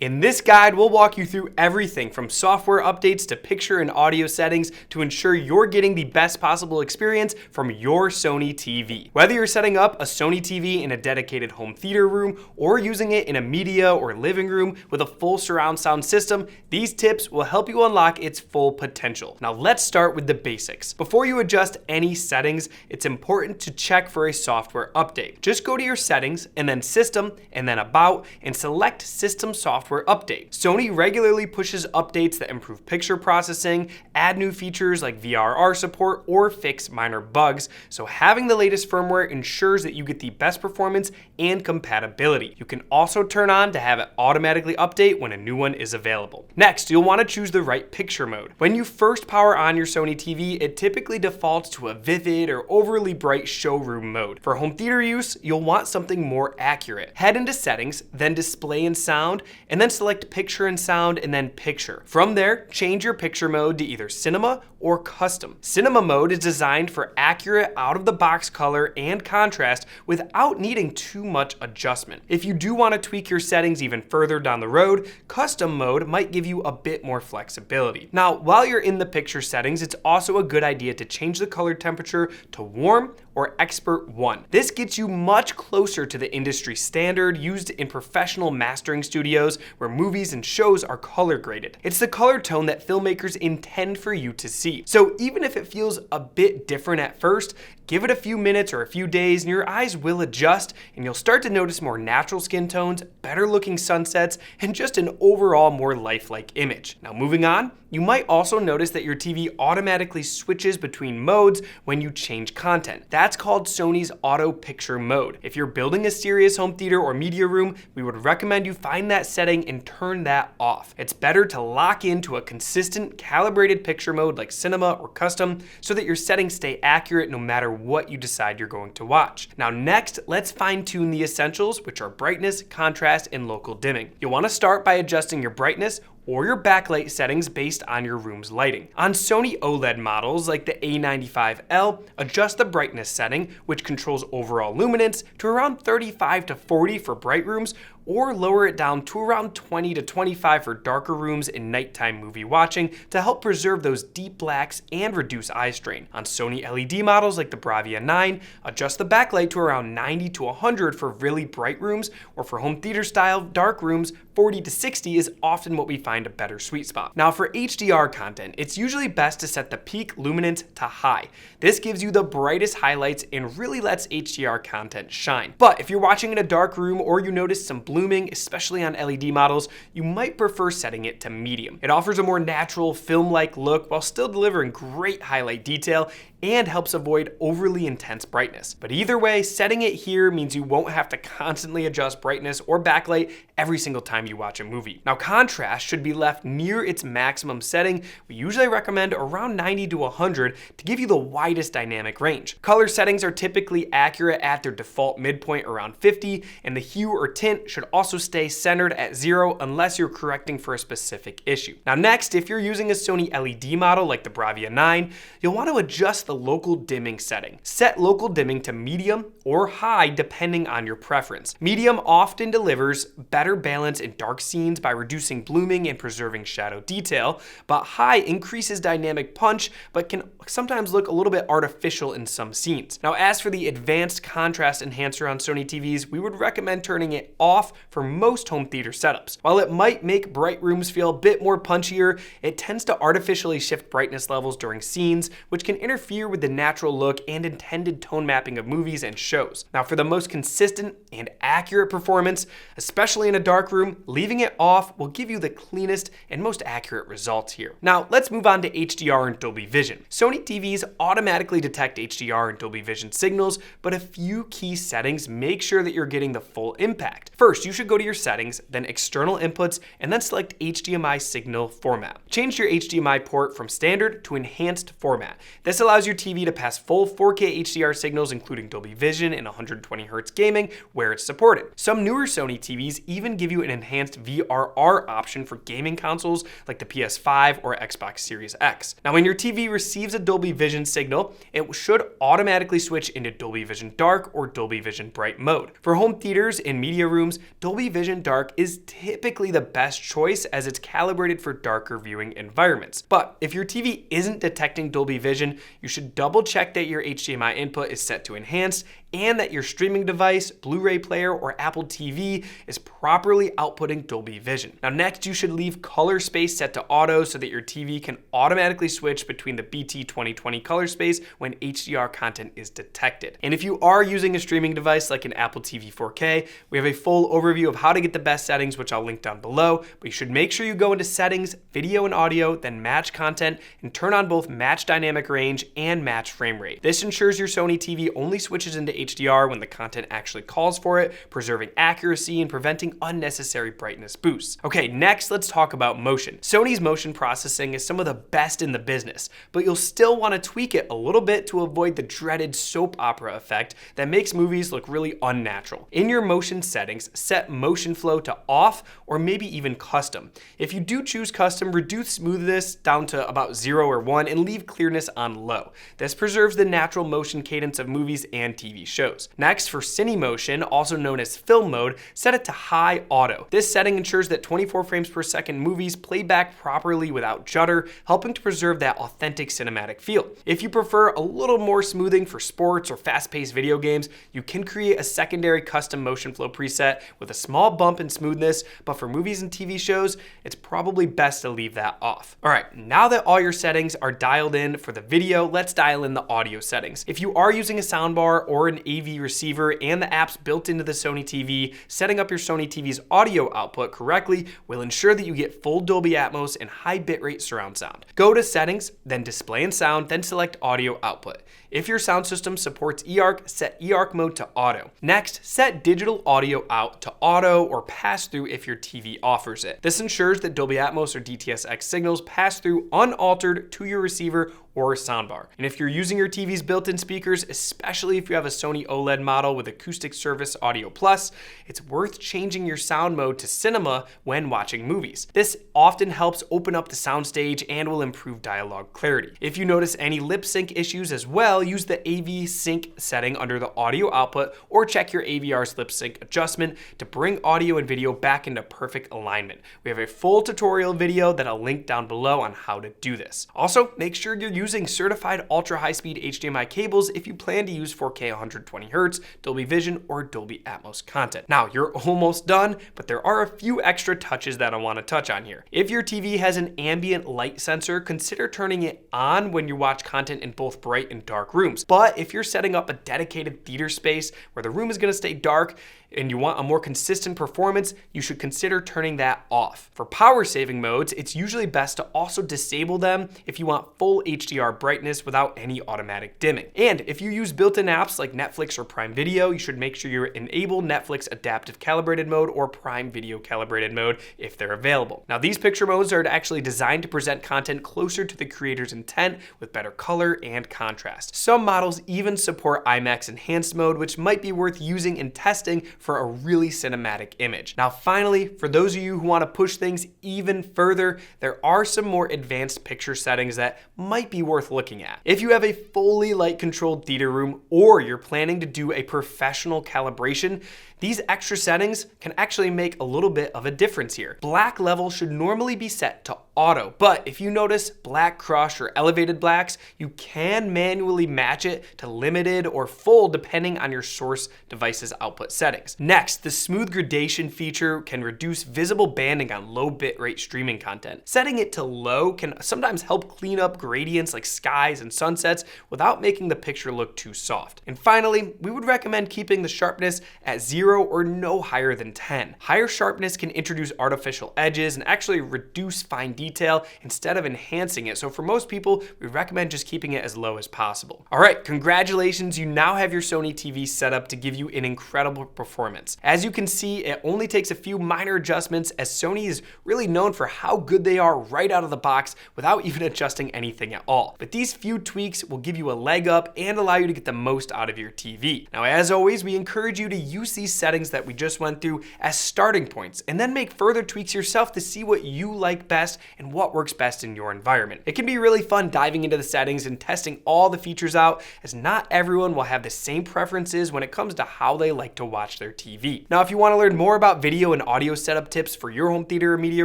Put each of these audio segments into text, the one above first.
In this guide, we'll walk you through everything from software updates to picture and audio settings to ensure you're getting the best possible experience from your Sony TV. Whether you're setting up a Sony TV in a dedicated home theater room or using it in a media or living room with a full surround sound system, these tips will help you unlock its full potential. Now let's start with the basics. Before you adjust any settings, it's important to check for a software update. Just go to your settings and then System and then About and select System Software Update. Sony regularly pushes updates that improve picture processing, add new features like VRR support, or fix minor bugs, so having the latest firmware ensures that you get the best performance and compatibility. You can also turn on to have it automatically update when a new one is available. Next, you'll want to choose the right picture mode. When you first power on your Sony TV, it typically defaults to a vivid or overly bright showroom mode. For home theater use, you'll want something more accurate. Head into Settings, then Display and Sound, and then select Picture and Sound and then Picture. From there, change your picture mode to either Cinema or Custom. Cinema mode is designed for accurate out-of-the-box color and contrast without needing too much adjustment. If you do want to tweak your settings even further down the road, Custom mode might give you a bit more flexibility. Now, while you're in the picture settings, it's also a good idea to change the color temperature to Warm or Expert 1. This gets you much closer to the industry standard used in professional mastering studios where movies and shows are color graded. It's the color tone that filmmakers intend for you to see. So even if it feels a bit different at first, give it a few minutes or a few days and your eyes will adjust and you'll start to notice more natural skin tones, better looking sunsets, and just an overall more lifelike image. Now moving on, you might also notice that your TV automatically switches between modes when you change content. That's called Sony's Auto Picture mode. If you're building a serious home theater or media room, we would recommend you find that setting and turn that off. It's better to lock into a consistent, calibrated picture mode like Cinema or Custom so that your settings stay accurate no matter what you decide you're going to watch. Now next, let's fine-tune the essentials, which are brightness, contrast, and local dimming. You'll want to start by adjusting your brightness or your backlight settings based on your room's lighting. On Sony OLED models like the A95L, adjust the brightness setting, which controls overall luminance, to around 35 to 40 for bright rooms, or lower it down to around 20 to 25 for darker rooms in nighttime movie watching to help preserve those deep blacks and reduce eye strain. On Sony LED models like the Bravia 9, adjust the backlight to around 90 to 100 for really bright rooms, or for home theater style dark rooms, 40 to 60 is often what we find a better sweet spot. Now for HDR content, it's usually best to set the peak luminance to high. This gives you the brightest highlights and really lets HDR content shine. But if you're watching in a dark room or you notice some blooming, especially on LED models, you might prefer setting it to medium. It offers a more natural film-like look while still delivering great highlight detail and helps avoid overly intense brightness. But either way, setting it here means you won't have to constantly adjust brightness or backlight every single time you watch a movie. Now contrast should be left near its maximum setting. We usually recommend around 90 to 100 to give you the widest dynamic range. Color settings are typically accurate at their default midpoint around 50, and the hue or tint should also stay centered at 0 unless you're correcting for a specific issue. Now next, if you're using a Sony LED model like the Bravia 9, you'll want to adjust the local dimming setting. Set local dimming to medium or high depending on your preference. Medium often delivers better balance in dark scenes by reducing blooming and preserving shadow detail, but high increases dynamic punch but can sometimes look a little bit artificial in some scenes. Now as for the advanced contrast enhancer on Sony TVs, we would recommend turning it off for most home theater setups. While it might make bright rooms feel a bit more punchier, it tends to artificially shift brightness levels during scenes, which can interfere with the natural look and intended tone mapping of movies and shows. Now for the most consistent and accurate performance, especially in a dark room, leaving it off will give you the cleanest and most accurate results here. Now let's move on to HDR and Dolby Vision. Sony TVs automatically detect HDR and Dolby Vision signals, but a few key settings make sure that you're getting the full impact. First, you should go to your settings, then external inputs, and then select HDMI signal format. Change your HDMI port from standard to enhanced format. This allows your TV to pass full 4K HDR signals, including Dolby Vision and 120Hz gaming, where it's supported. Some newer Sony TVs even give you an enhanced VRR option for gaming consoles like the PS5 or Xbox Series X. Now, when your TV receives a Dolby Vision signal, it should automatically switch into Dolby Vision Dark or Dolby Vision Bright mode. For home theaters and media rooms, Dolby Vision Dark is typically the best choice as it's calibrated for darker viewing environments. But if your TV isn't detecting Dolby Vision, you should double check that your HDMI input is set to enhanced and that your streaming device, Blu-ray player, or Apple TV is properly outputting Dolby Vision. Now next, you should leave color space set to auto so that your TV can automatically switch between the BT 2020 color space when HDR content is detected. And if you are using a streaming device like an Apple TV 4K, we have a full overview of how to get the best settings, which I'll link down below, but you should make sure you go into settings, video and audio, then match content, and turn on both match dynamic range and match frame rate. This ensures your Sony TV only switches into HDR when the content actually calls for it, preserving accuracy and preventing unnecessary brightness boosts. Okay, next let's talk about motion. Sony's motion processing is some of the best in the business, but you'll still want to tweak it a little bit to avoid the dreaded soap opera effect that makes movies look really unnatural. In your motion settings, set motion flow to off or maybe even custom. If you do choose custom, reduce smoothness down to about 0 or 1 and leave clearness on low. This preserves the natural motion cadence of movies and TV shows. Next, for Cine Motion, also known as film mode, set it to high auto. This setting ensures that 24 frames per second movies play back properly without judder, helping to preserve that authentic cinematic feel. If you prefer a little more smoothing for sports or fast-paced video games, you can create a secondary custom motion flow preset with a small bump in smoothness, but for movies and TV shows, it's probably best to leave that off. All right, now that all your settings are dialed in for the video, let's dial in the audio settings. If you are using a soundbar or an AV receiver and the apps built into the Sony TV, setting up your Sony TV's audio output correctly will ensure that you get full Dolby Atmos and high bitrate surround sound. Go to settings, then display and sound, then select audio output. If your sound system supports eARC, set eARC mode to auto. Next, set digital audio out to auto or pass through if your TV offers it. This ensures that Dolby Atmos or DTS:X signals pass through unaltered to your receiver or soundbar. And if you're using your TV's built-in speakers, especially if you have a Sony OLED model with Acoustic Service Audio Plus, it's worth changing your sound mode to cinema when watching movies. This often helps open up the soundstage and will improve dialogue clarity. If you notice any lip sync issues as well, use the AV sync setting under the audio output or check your AVR's lip sync adjustment to bring audio and video back into perfect alignment. We have a full tutorial video that I'll link down below on how to do this. Also, make sure you're using certified ultra high-speed HDMI cables if you plan to use 4K 120Hz, Dolby Vision, or Dolby Atmos content. Now, you're almost done, but there are a few extra touches that I want to touch on here. If your TV has an ambient light sensor, consider turning it on when you watch content in both bright and dark rooms. But if you're setting up a dedicated theater space where the room is going to stay dark, and you want a more consistent performance, you should consider turning that off. For power saving modes, it's usually best to also disable them if you want full HDR brightness without any automatic dimming. And if you use built-in apps like Netflix or Prime Video, you should make sure you enable Netflix Adaptive Calibrated Mode or Prime Video Calibrated Mode if they're available. Now, these picture modes are actually designed to present content closer to the creator's intent with better color and contrast. Some models even support IMAX Enhanced Mode, which might be worth using and testing for a really cinematic image. Now, finally, for those of you who want to push things even further, there are some more advanced picture settings that might be worth looking at. If you have a fully light controlled theater room or you're planning to do a professional calibration, these extra settings can actually make a little bit of a difference here. Black level should normally be set to auto, but if you notice black crush or elevated blacks, you can manually match it to limited or full depending on your source device's output settings. Next, the smooth gradation feature can reduce visible banding on low bitrate streaming content. Setting it to low can sometimes help clean up gradients like skies and sunsets without making the picture look too soft. And finally, we would recommend keeping the sharpness at 0 or no higher than 10. Higher sharpness can introduce artificial edges and actually reduce fine detail instead of enhancing it. So for most people, we recommend just keeping it as low as possible. All right, congratulations. You now have your Sony TV set up to give you an incredible performance. As you can see, it only takes a few minor adjustments as Sony is really known for how good they are right out of the box without even adjusting anything at all. But these few tweaks will give you a leg up and allow you to get the most out of your TV. Now, as always, we encourage you to use these settings that we just went through as starting points, and then make further tweaks yourself to see what you like best and what works best in your environment. It can be really fun diving into the settings and testing all the features out, as not everyone will have the same preferences when it comes to how they like to watch their TV. Now, if you want to learn more about video and audio setup tips for your home theater or media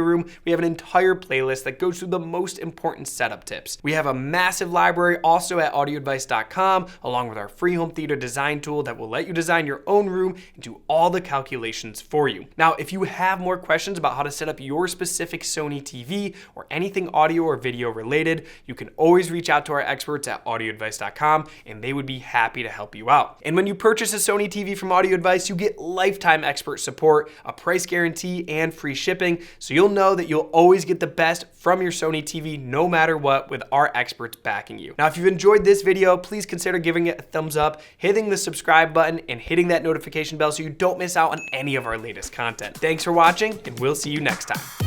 room, we have an entire playlist that goes through the most important setup tips. We have a massive library also at audioadvice.com, along with our free home theater design tool that will let you design your own room and do all the calculations for you. Now, if you have more questions about how to set up your specific Sony TV or anything audio or video related, you can always reach out to our experts at audioadvice.com, and they would be happy to help you out. And when you purchase a Sony TV from Audio Advice, you get lifetime expert support, a price guarantee, and free shipping, so you'll know that you'll always get the best from your Sony TV no matter what, with our experts backing you. Now, if you've enjoyed this video, please consider giving it a thumbs up, hitting the subscribe button, and hitting that notification bell so you don't miss out on any of our latest content. Thanks for watching, and we'll see you next time.